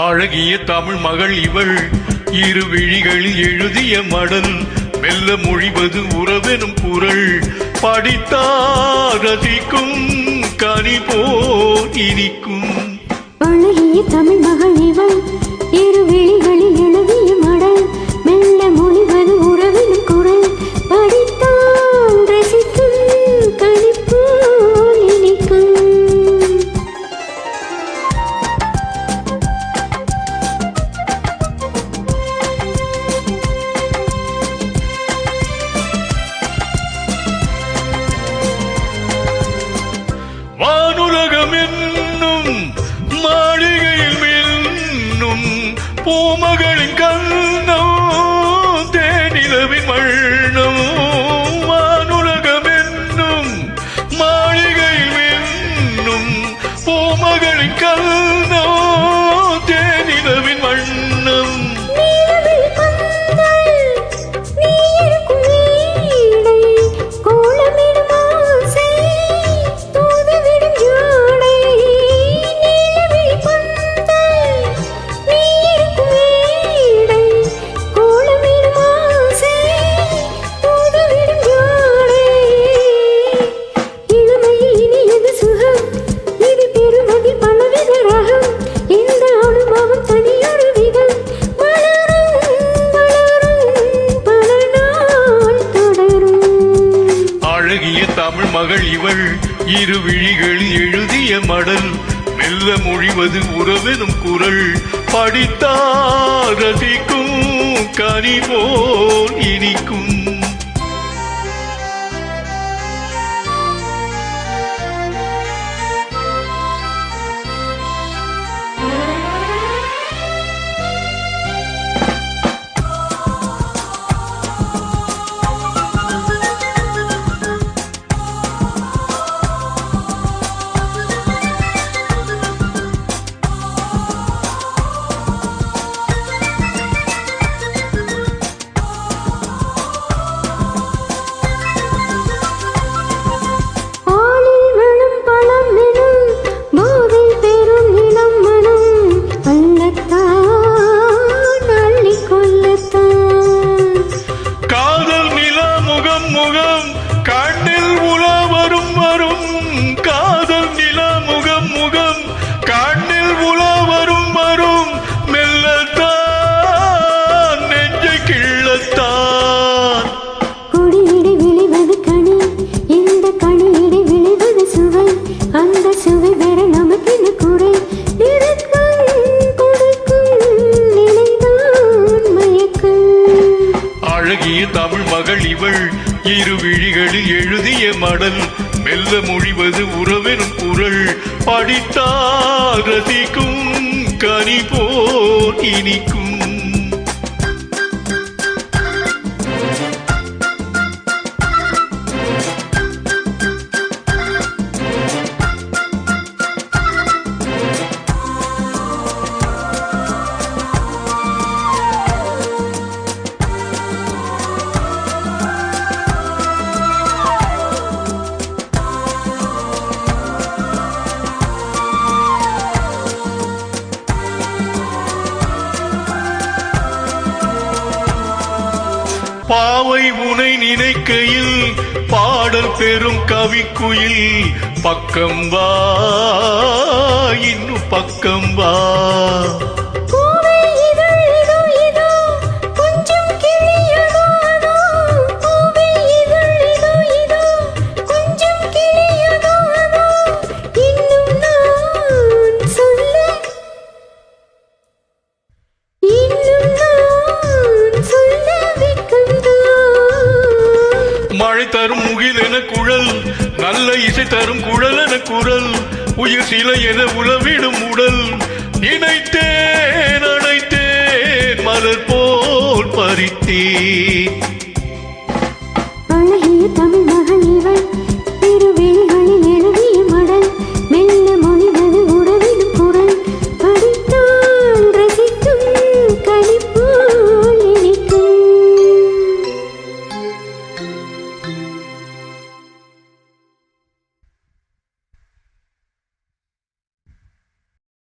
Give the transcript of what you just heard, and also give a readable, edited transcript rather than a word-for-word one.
அழகிய தமிழ் மகள் இவள் இரு விழிகளில் எழுதிய மடல் மெல்ல மொழிவது உறவெனும் குரல் படித்தார் ரசிக்கும் கனி போல் இனிக்கும். அழகிய தமிழ் மகள் இவள் இரு விழிகளில் எழுதிய மடல் மெல்ல மொழிவது உறவெனும் குரல் படித்தால் ரசிக்கும் கனி போல் இனிக்கும். வானுலகம் என்னும் மாளிகையில் மின்னும் பூமகளின் கண்ணம் தேனிலவின் வண்ணம். வானுலகம் என்னும் மாளிகையில் மின்னும் பூமகளின் கண்ணம் தேனிலவின் வண்ணம். அழகிய தமிழ் மகள் இவள் இரு விழிகளில் எழுதிய மடல் மெல்ல மொழிவது உறவெனும் குரல் படித்தார் ரசிக்கும் கனி போல் இனிக்கும். அழகிய தமிழ் மகள் இவள் இரு விழிகளில் எழுதிய மடல் மெல்ல மொழிவது உறவெனும் குரல் படித்தார் ரசிக்கும் கனி போல் இனிக்கும். பாவை உனை நினைக்கையில் பாடல் பெறும் கவிக்குயில் பக்கம் வா இன்னும் பக்கம் வா. மழை தரும் முகில் என குழல் நல்ல இசை தரும் குழல் என குரல் உயிர் சிலை என உளவிடும் உடல் நினைத்தேன் அணைத்தேன் மலர் போல் பறித்தேன். அழகிய தமிழ்